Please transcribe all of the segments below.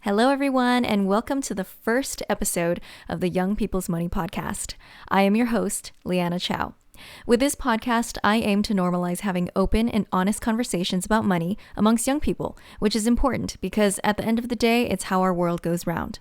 Hello, everyone, and welcome to the first episode of the Young People's Money Podcast. I am your host, Liana. With this podcast, I aim to normalize having open and honest conversations about money amongst young people, which is important because at the end of the day, it's how our world goes round.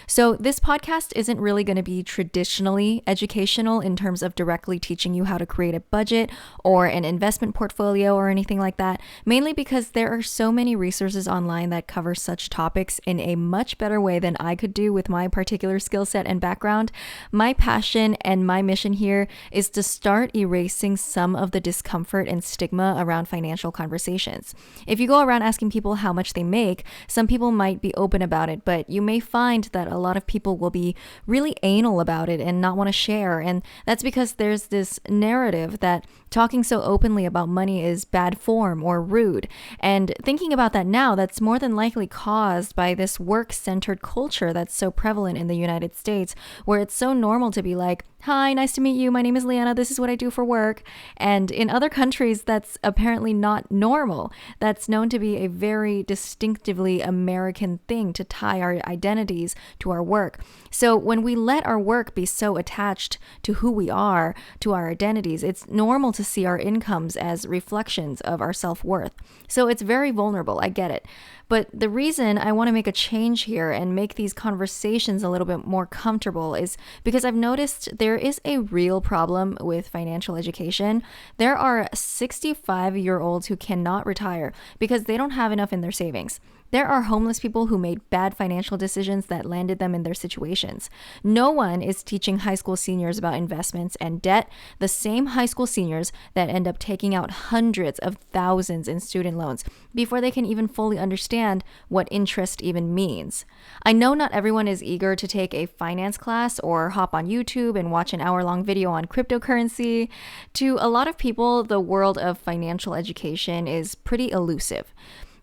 So this podcast isn't really going to be traditionally educational in terms of directly teaching you how to create a budget or an investment portfolio or anything like that, mainly because there are so many resources online that cover such topics in a much better way than I could do with my particular skill set and background. My passion and my mission here is to start erasing some of the discomfort and stigma around financial conversations. If you go around asking people how much they make, some people might be open about it, but you may find that a lot of people will be really anal about it and not want to share. And that's because there's this narrative that talking so openly about money is bad form or rude. And thinking about that now, that's more than likely caused by this work-centered culture that's so prevalent in the United States, where it's so normal to be like, "Hi, nice to meet you. My name is Liana. This is what I do for work." And in other countries, that's apparently not normal. That's known to be a very distinctively American thing to tie our identities to our work. So when we let our work be so attached to who we are, to our identities, it's normal to see our incomes as reflections of our self-worth. So it's very vulnerable. I get it. But the reason I want to make a change here and make these conversations a little bit more comfortable is because I've noticed there is a real problem with financial education. There are 65-year-olds who cannot retire because they don't have enough in their savings. There are homeless people who made bad financial decisions that landed them in their situations. No one is teaching high school seniors about investments and debt, the same high school seniors that end up taking out hundreds of thousands in student loans before they can even fully understand what interest even means. I know not everyone is eager to take a finance class or hop on YouTube and watch an hour-long video on cryptocurrency. To a lot of people, the world of financial education is pretty elusive.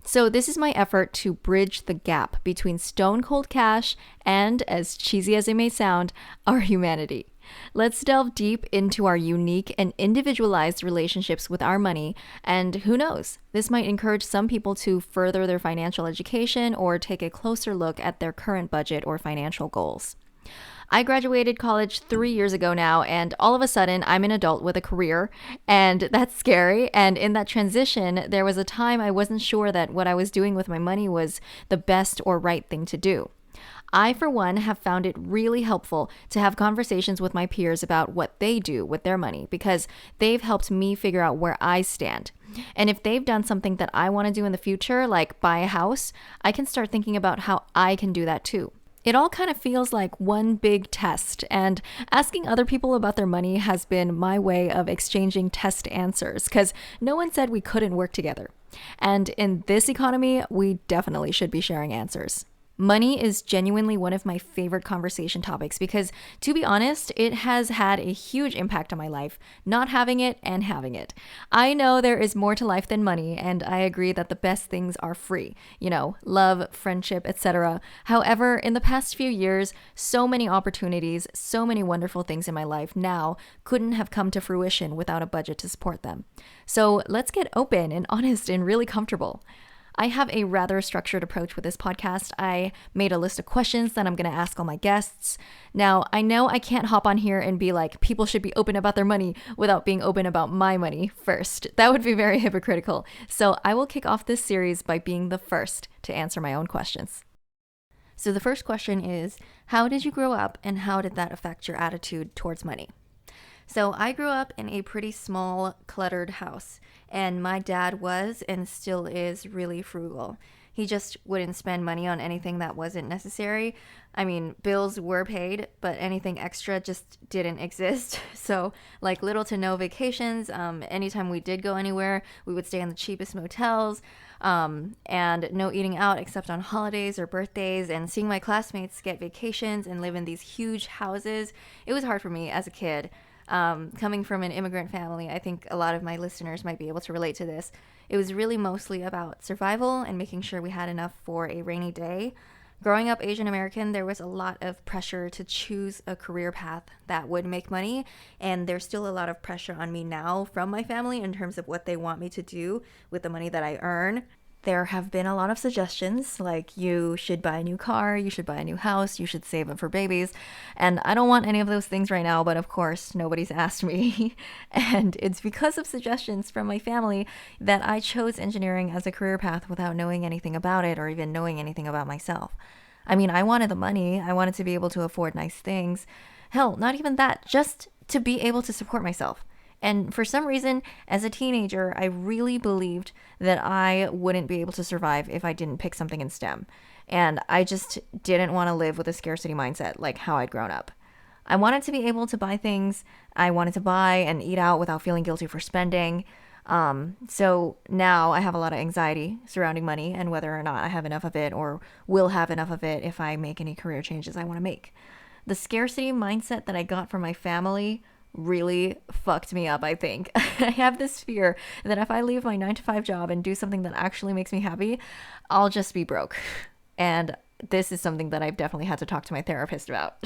So this is my effort to bridge the gap between stone cold cash and, as cheesy as it may sound, our humanity. Let's delve deep into our unique and individualized relationships with our money, and who knows, this might encourage some people to further their financial education or take a closer look at their current budget or financial goals. I graduated college 3 years ago now, and all of a sudden I'm an adult with a career, and that's scary. And in that transition, there was a time I wasn't sure that what I was doing with my money was the best or right thing to do. I, for one, have found it really helpful to have conversations with my peers about what they do with their money because they've helped me figure out where I stand. And if they've done something that I want to do in the future, like buy a house, I can start thinking about how I can do that too. It all kind of feels like one big test, and asking other people about their money has been my way of exchanging test answers because no one said we couldn't work together. And in this economy, we definitely should be sharing answers. Money is genuinely one of my favorite conversation topics because, to be honest, it has had a huge impact on my life, not having it and having it. I know there is more to life than money, and I agree that the best things are free. Love, friendship, etc. However, in the past few years, so many opportunities, so many wonderful things in my life now couldn't have come to fruition without a budget to support them. So let's get open and honest and really comfortable. I have a rather structured approach with this podcast. I made a list of questions that I'm going to ask all my guests. Now, I know I can't hop on here and be like, people should be open about their money without being open about my money first. That would be very hypocritical. So I will kick off this series by being the first to answer my own questions. So the first question is, how did you grow up and how did that affect your attitude towards money? So I grew up in a pretty small, cluttered house, and my dad was and still is really frugal. He just wouldn't spend money on anything that wasn't necessary. I mean, bills were paid, but anything extra just didn't exist. So like little to no vacations. Anytime we did go anywhere, we would stay in the cheapest motels. And no eating out except on holidays or birthdays, and seeing my classmates get vacations and live in these huge houses. It was hard for me as a kid. Coming from an immigrant family, I think a lot of my listeners might be able to relate to this. It was really mostly about survival and making sure we had enough for a rainy day. Growing up Asian American, there was a lot of pressure to choose a career path that would make money, and there's still a lot of pressure on me now from my family in terms of what they want me to do with the money that I earn. There have been a lot of suggestions like you should buy a new car, you should buy a new house, you should save up for babies. And I don't want any of those things right now, but of course, nobody's asked me. And it's because of suggestions from my family that I chose engineering as a career path without knowing anything about it or even knowing anything about myself. I mean, I wanted the money, I wanted to be able to afford nice things. Hell, not even that, just to be able to support myself. And for some reason, as a teenager, I really believed that I wouldn't be able to survive if I didn't pick something in STEM. And I just didn't want to live with a scarcity mindset like how I'd grown up. I wanted to be able to buy things I wanted to buy and eat out without feeling guilty for spending. So now I have a lot of anxiety surrounding money and whether or not I have enough of it or will have enough of it if I make any career changes I want to make. The scarcity mindset that I got from my family really fucked me up, I think. I have this fear that if I leave my 9-to-5 job and do something that actually makes me happy, I'll just be broke. And this is something that I've definitely had to talk to my therapist about.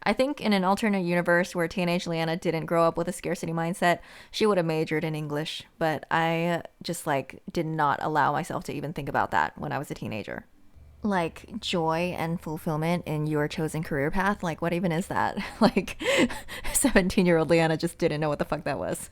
I think in an alternate universe where teenage Liana didn't grow up with a scarcity mindset, she would have majored in English, but I just did not allow myself to even think about that when I was a teenager. Like joy and fulfillment in your chosen career path, like what even is that? 17-year-old Liana just didn't know what the fuck that was.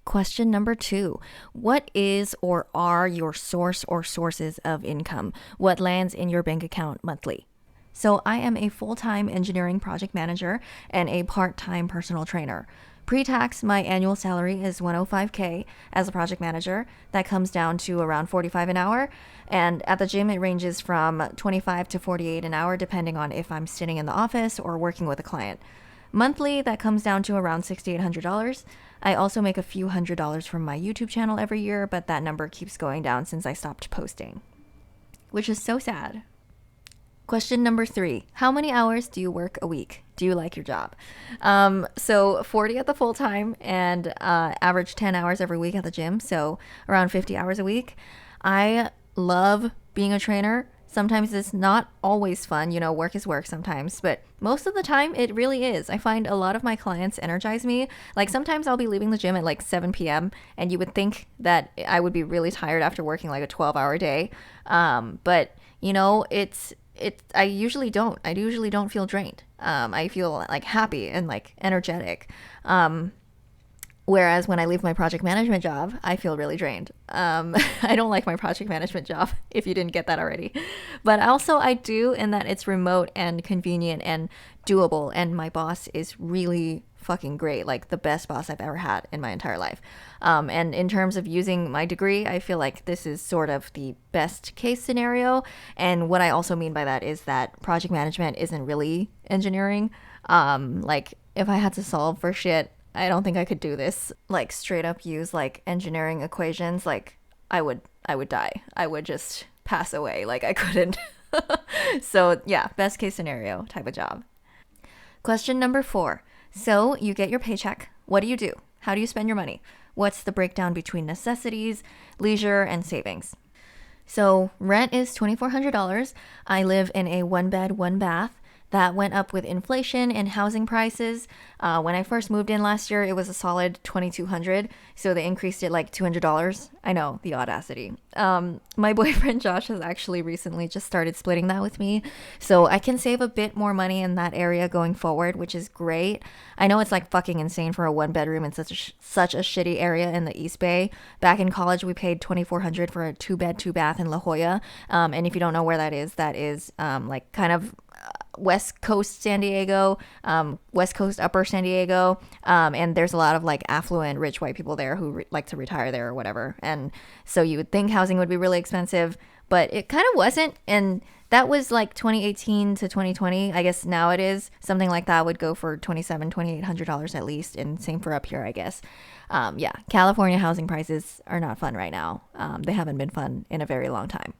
Question number 2. What is or are your source or sources of income? What lands in your bank account monthly? So I am a full-time engineering project manager and a part-time personal trainer. Pre-tax, my annual salary is $105K as a project manager. That comes down to around $45 an hour. And at the gym, it ranges from $25 to $48 an hour, depending on if I'm sitting in the office or working with a client. Monthly, that comes down to around $6,800. I also make a few $100s from my YouTube channel every year, but that number keeps going down since I stopped posting, which is so sad. Question number 3. How many hours do you work a week? Do you like your job? So 40 at the full time and average 10 hours every week at the gym. So around 50 hours a week. I love being a trainer. Sometimes it's not always fun. Work is work sometimes, but most of the time it really is. I find a lot of my clients energize me. Like sometimes I'll be leaving the gym at 7 p.m. and you would think that I would be really tired after working a 12-hour day. But I usually don't. I usually don't feel drained. I feel happy and energetic. Whereas when I leave my project management job, I feel really drained. I don't like my project management job, if you didn't get that already. But also I do in that it's remote and convenient and doable. And my boss is really fucking great. The best boss I've ever had in my entire life. And in terms of using my degree, I feel like this is sort of the best case scenario. And what I also mean by that is that project management isn't really engineering. If I had to solve for shit, I don't think I could do this. Straight up use engineering equations. I would die. I would just pass away. I couldn't. So yeah, best case scenario type of job. Question number 4. So you get your paycheck. What do? How do you spend your money? What's the breakdown between necessities, leisure, and savings? So rent is $2,400. I live in a 1-bed, 1-bath. That went up with inflation and housing prices. When I first moved in last year, it was a solid $2,200. So they increased it $200. I know, the audacity. My boyfriend Josh has actually recently just started splitting that with me. So I can save a bit more money in that area going forward, which is great. I know it's fucking insane for a 1-bedroom in such a shitty area in the East Bay. Back in college, we paid $2,400 for a 2-bed, 2-bath in La Jolla. And if you don't know where that is kind of West Coast San Diego, West Coast Upper San Diego, and there's a lot of affluent rich white people there who like to retire there or whatever, and so you would think housing would be really expensive, but it kind of wasn't. And that was 2018 to 2020. I guess now it is. Something like that would go for $2,800 at least, and same for up here, I guess. Yeah, California housing prices are not fun right now. They haven't been fun in a very long time.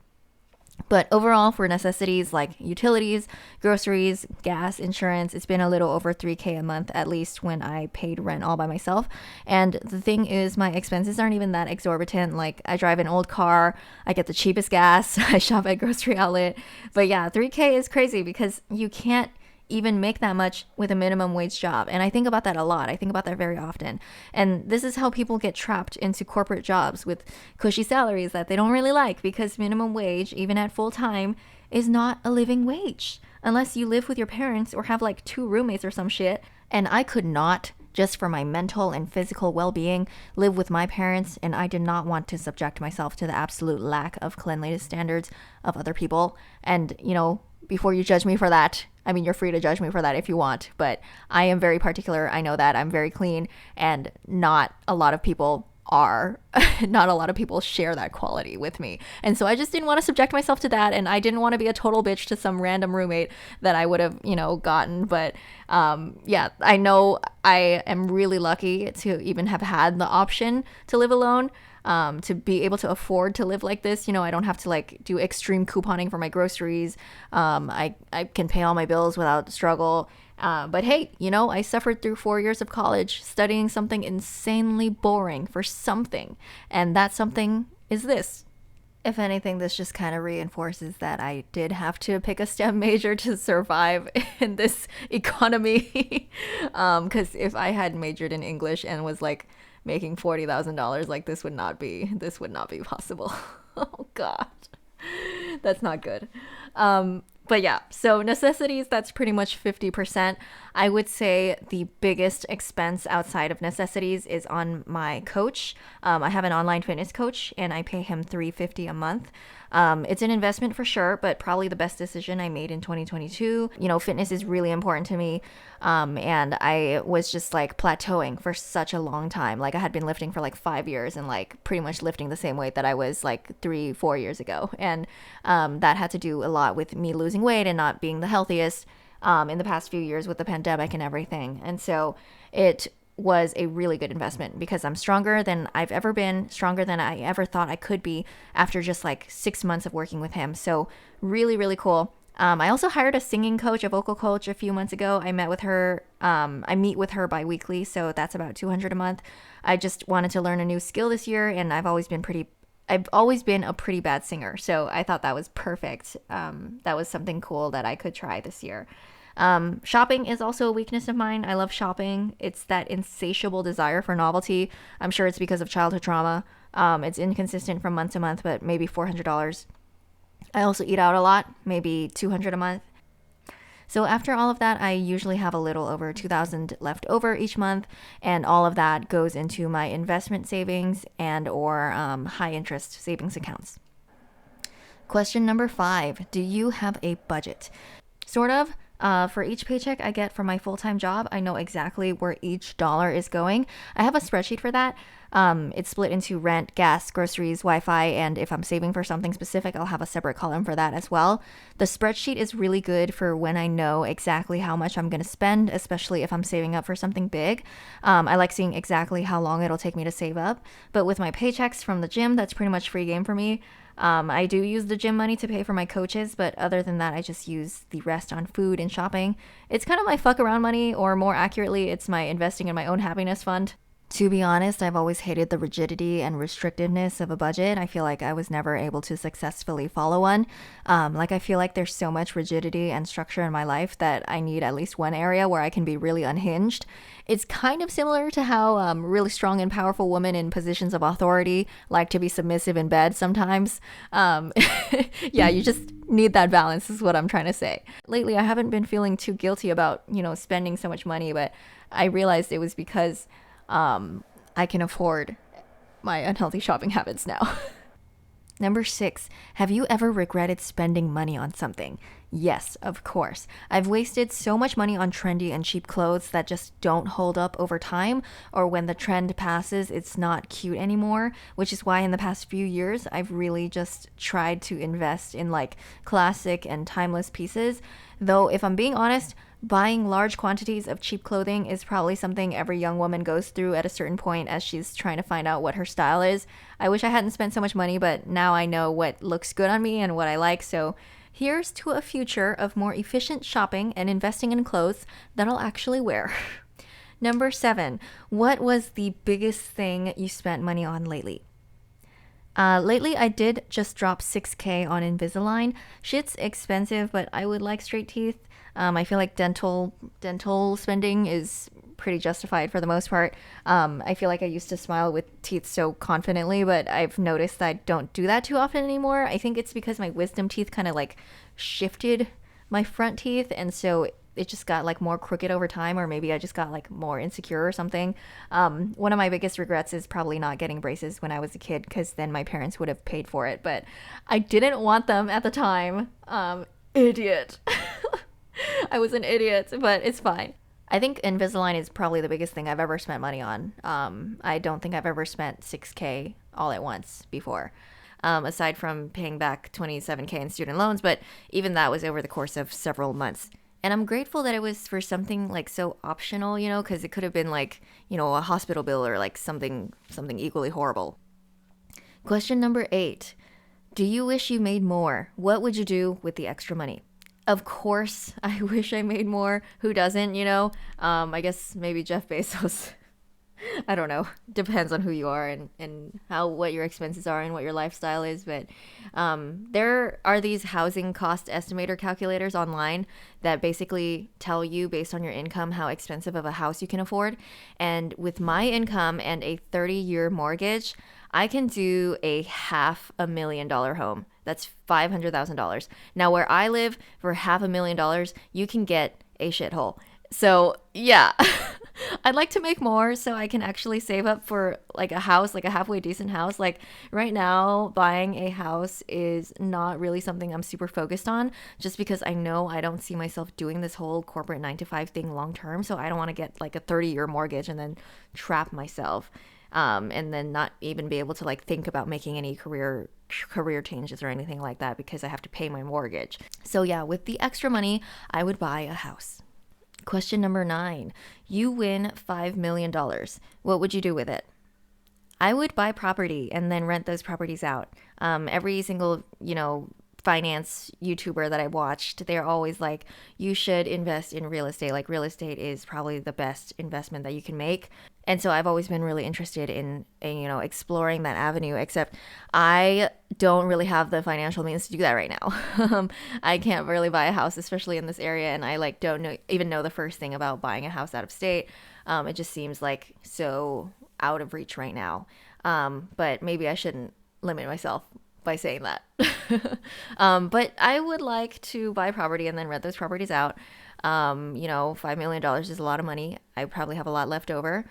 But overall, for necessities like utilities, groceries, gas, insurance, it's been a little over $3K a month, at least when I paid rent all by myself. And the thing is, my expenses aren't even that exorbitant. I drive an old car, I get the cheapest gas, I shop at grocery outlet. But yeah, $3K is crazy because you can't even make that much with a minimum wage job. And I think about that a lot. I think about that very often. And this is how people get trapped into corporate jobs with cushy salaries that they don't really like, because minimum wage, even at full time, is not a living wage unless you live with your parents or have like 2 roommates or some shit. And I could not, just for my mental and physical well-being, live with my parents, and I did not want to subject myself to the absolute lack of cleanliness standards of other people. And, you know, before you judge me for that, I mean, you're free to judge me for that if you want, but I am very particular. I know that I'm very clean, and not a lot of people are. Not a lot of people share that quality with me. And so I just didn't want to subject myself to that, and I didn't want to be a total bitch to some random roommate that I would have, you know, gotten. But yeah, I know I am really lucky to even have had the option to live alone. To be able to afford to live like this. You know, I don't have to like do extreme couponing for my groceries. I can pay all my bills without struggle. But hey, you know, I suffered through 4 years of college studying something insanely boring for something. And that something is this. If anything, this just kind of reinforces that I did have to pick a STEM major to survive in this economy. Because if I had majored in English and was like making $40,000, like this would not be possible. Oh God, that's not good. But yeah, so necessities, that's pretty much 50%. I would say the biggest expense outside of necessities is on my coach. I have an online fitness coach, and I pay him $350 a month. It's an investment for sure, but probably the best decision I made in 2022. You know, fitness is really important to me. And I was just like plateauing for such a long time. Like I had been lifting for like 5 years and like pretty much lifting the same weight that I was like 3-4 years ago. And that had to do a lot with me losing weight and not being the healthiest in the past few years with the pandemic and everything. And so it was a really good investment because I'm stronger than I've ever been, stronger than I ever thought I could be after just like 6 months of working with him. So really, really cool. I also hired a singing coach, a vocal coach a few months ago. I met with her. I meet with her bi-weekly, so that's about $200 a month. I just wanted to learn a new skill this year, and I've always been a pretty bad singer, so I thought that was perfect. That was something cool that I could try this year. Shopping is also a weakness of mine. I love shopping. It's that insatiable desire for novelty. I'm sure it's because of childhood trauma. It's inconsistent from month to month, but maybe $400. I also eat out a lot, maybe $200 a month. So after all of that, I usually have a little over $2,000 left over each month, and all of that goes into my investment savings and or high interest savings accounts. Question number 5, do you have a budget? Sort of. For each paycheck I get from my full-time job, I know exactly where each dollar is going. I have a spreadsheet for that. It's split into rent, gas, groceries, Wi-Fi, and if I'm saving for something specific, I'll have a separate column for that as well. The spreadsheet is really good for when I know exactly how much I'm going to spend, especially if I'm saving up for something big. I like seeing exactly how long it'll take me to save up. But with my paychecks from the gym, that's pretty much free game for me. I do use the gym money to pay for my coaches, but other than that, I just use the rest on food and shopping. It's kind of my fuck around money, or more accurately, it's my investing in my own happiness fund. To be honest, I've always hated the rigidity and restrictiveness of a budget. I feel like I was never able to successfully follow one. I feel like there's so much rigidity and structure in my life that I need at least one area where I can be really unhinged. It's kind of similar to how really strong and powerful women in positions of authority like to be submissive in bed sometimes. Yeah, you just need that balance is what I'm trying to say. Lately, I haven't been feeling too guilty about, spending so much money, but I realized it was because I can afford my unhealthy shopping habits now. Number 6, have you ever regretted spending money on something? Yes, of course. I've wasted so much money on trendy and cheap clothes that just don't hold up over time, or when the trend passes, it's not cute anymore, which is why in the past few years, I've really just tried to invest in like classic and timeless pieces. Though if I'm being honest, buying large quantities of cheap clothing is probably something every young woman goes through at a certain point as she's trying to find out what her style is. I wish I hadn't spent so much money, but now I know what looks good on me and what I like, so here's to a future of more efficient shopping and investing in clothes that I'll actually wear. Number 7, what was the biggest thing you spent money on lately? Lately, I did just drop 6K on Invisalign. Shit's expensive, but I would like straight teeth. I feel like dental spending is pretty justified for the most part. I feel like I used to smile with teeth so confidently, but I've noticed that I don't do that too often anymore. I think it's because my wisdom teeth kind of like shifted my front teeth, and so it just got like more crooked over time, or maybe I just got like more insecure or something. One of my biggest regrets is probably not getting braces when I was a kid, because then my parents would have paid for it, but I didn't want them at the time. Idiot. I was an idiot, but it's fine. I think Invisalign is probably the biggest thing I've ever spent money on. I don't think I've ever spent 6K all at once before, aside from paying back 27K in student loans, but even that was over the course of several months. And I'm grateful that it was for something like so optional, because it could have been like, a hospital bill or like something equally horrible. Question number 8. Do you wish you made more? What would you do with the extra money? Of course, I wish I made more. Who doesn't? I guess maybe Jeff Bezos. I don't know. Depends on who you are and what your expenses are and what your lifestyle is. But there are these housing cost estimator calculators online that basically tell you based on your income how expensive of a house you can afford. And with my income and a 30-year mortgage, I can do a $500,000 home. That's $500,000. Now, where I live, for $500,000, you can get a shithole. So, yeah, I'd like to make more so I can actually save up for like a house, like a halfway decent house. Like right now, buying a house is not really something I'm super focused on, just because I know I don't see myself doing this whole corporate 9 to 5 thing long term. So I don't want to get like a 30-year mortgage and then trap myself. And then not even be able to like think about making any career changes or anything like that, because I have to pay my mortgage. So yeah, with the extra money, I would buy a house. Question number 9. You win $5 million. What would you do with it? I would buy property and then rent those properties out. Every single, finance YouTuber that I watched, they're always like, you should invest in real estate. Like real estate is probably the best investment that you can make. And so I've always been really interested in exploring that avenue, except I don't really have the financial means to do that right now. I can't really buy a house, especially in this area. And I like don't even know the first thing about buying a house out of state. It just seems like so out of reach right now. But maybe I shouldn't limit myself by saying that. But I would like to buy property and then rent those properties out. $5 million is a lot of money. I probably have a lot left over.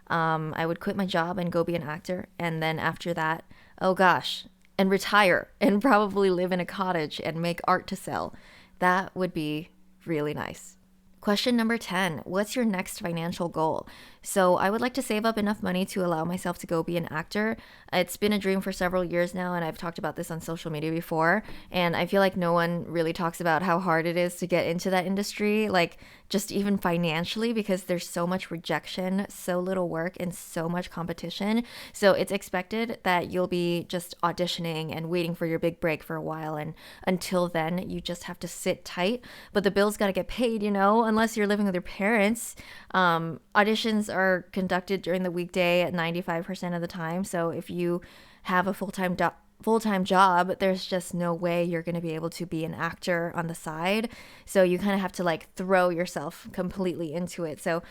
I would quit my job and go be an actor. And then after that, oh gosh, and retire and probably live in a cottage and make art to sell. That would be really nice. Question number 10. What's your next financial goal? So I would like to save up enough money to allow myself to go be an actor. It's been a dream for several years now, and I've talked about this on social media before. And I feel like no one really talks about how hard it is to get into that industry, like just even financially, because there's so much rejection, so little work, and so much competition. So it's expected that you'll be just auditioning and waiting for your big break for a while. And until then, you just have to sit tight. But the bills got to get paid, unless you're living with your parents. Auditions are conducted during the weekday at 95% of the time. So if you have a full-time job, there's just no way you're going to be able to be an actor on the side. So you kind of have to like throw yourself completely into it. So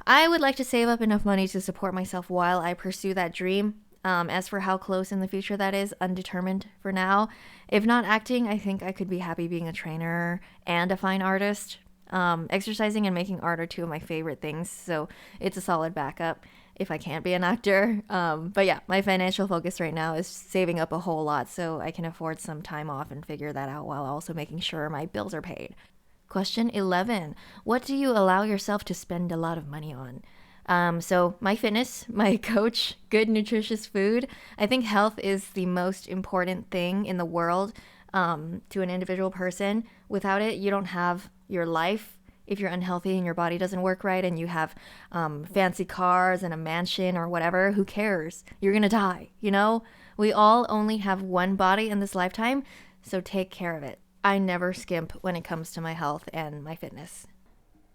I would like to save up enough money to support myself while I pursue that dream. As for how close in the future that is, undetermined for now. If not acting, I think I could be happy being a trainer and a fine artist. Exercising and making art are two of my favorite things, so it's a solid backup if I can't be an actor. But yeah, my financial focus right now is saving up a whole lot so I can afford some time off and figure that out while also making sure my bills are paid. Question 11. What do you allow yourself to spend a lot of money on? So my fitness, my coach, good nutritious food. I think health is the most important thing in the world to an individual person. Without it, you don't have your life. If you're unhealthy and your body doesn't work right and you have fancy cars and a mansion or whatever, who cares? You're going to die, We all only have one body in this lifetime, so take care of it. I never skimp when it comes to my health and my fitness.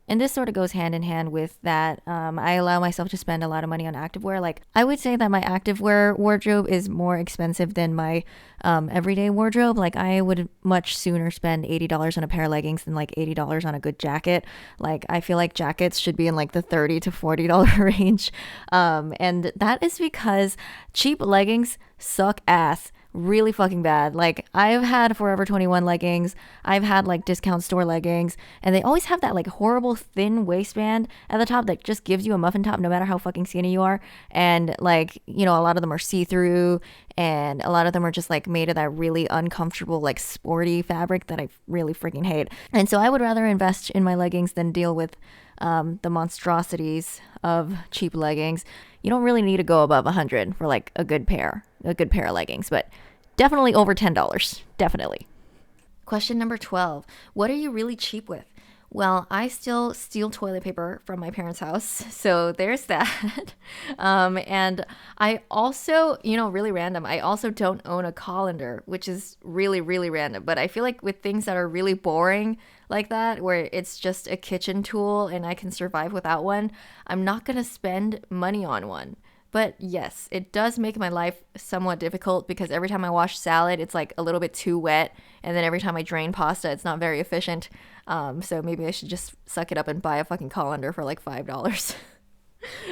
And this sort of goes hand in hand with that. I allow myself to spend a lot of money on activewear. Like, I would say that my activewear wardrobe is more expensive than my everyday wardrobe. Like, I would much sooner spend $80 on a pair of leggings than like $80 on a good jacket. Like, I feel like jackets should be in like the $30 to $40 range. And that is because cheap leggings suck ass really fucking bad. Like, I've had Forever 21 leggings, I've had like discount store leggings, and they always have that like horrible thin waistband at the top that just gives you a muffin top no matter how fucking skinny you are. And like, you know, a lot of them are see-through, and a lot of them are just like made of that really uncomfortable like sporty fabric that I really freaking hate. And so I would rather invest in my leggings than deal with the monstrosities of cheap leggings. You don't really need to go above 100 for like a good pair of leggings, but definitely over $10. Definitely. Question number 12. What are you really cheap with? Well, I still steal toilet paper from my parents' house, so there's that. And I also, you know, really random, I also don't own a colander, which is really, really random. But I feel like with things that are really boring like that, where it's just a kitchen tool and I can survive without one, I'm not going to spend money on one. But yes, it does make my life somewhat difficult because every time I wash salad, it's like a little bit too wet. And then every time I drain pasta, it's not very efficient. So maybe I should just suck it up and buy a fucking colander for like $5.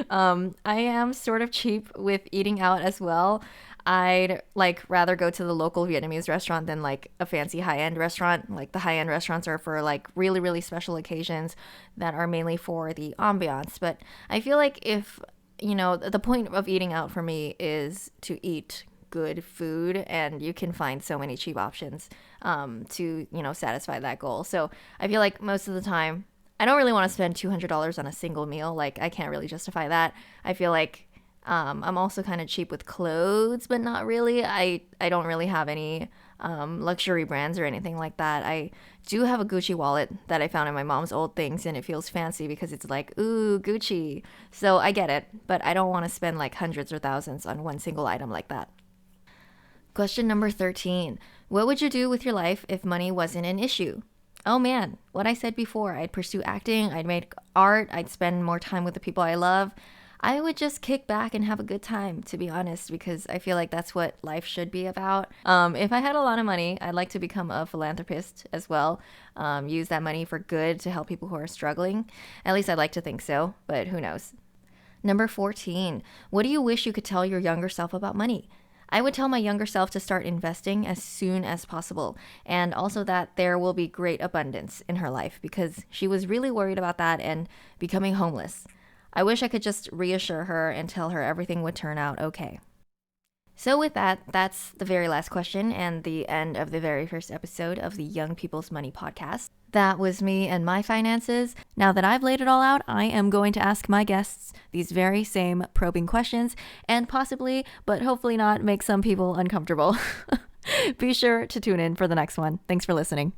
I am sort of cheap with eating out as well. I'd like rather go to the local Vietnamese restaurant than like a fancy high-end restaurant. Like, the high-end restaurants are for like really, really special occasions that are mainly for the ambiance. But I feel like if, you know, the point of eating out for me is to eat good food, and you can find so many cheap options to, you know, satisfy that goal. So I feel like most of the time I don't really want to spend $200 on a single meal. Like, I can't really justify that. I feel like I'm also kind of cheap with clothes, but not really. I don't really have any luxury brands or anything like that. I do have a Gucci wallet that I found in my mom's old things, and it feels fancy because it's like, ooh, Gucci. So I get it, but I don't want to spend like hundreds or thousands on one single item like that. Question number 13. What would you do with your life if money wasn't an issue? Oh man, what I said before. I'd pursue acting, I'd make art, I'd spend more time with the people I love. I would just kick back and have a good time, to be honest, because I feel like that's what life should be about. If I had a lot of money, I'd like to become a philanthropist as well. Use that money for good to help people who are struggling. At least I'd like to think so, but who knows? Number 14. What do you wish you could tell your younger self about money? I would tell my younger self to start investing as soon as possible, and also that there will be great abundance in her life, because she was really worried about that and becoming homeless. I wish I could just reassure her and tell her everything would turn out okay. So with that, that's the very last question and the end of the very first episode of the Young People's Money podcast. That was me and my finances. Now that I've laid it all out, I am going to ask my guests these very same probing questions, and possibly, but hopefully not, make some people uncomfortable. Be sure to tune in for the next one. Thanks for listening.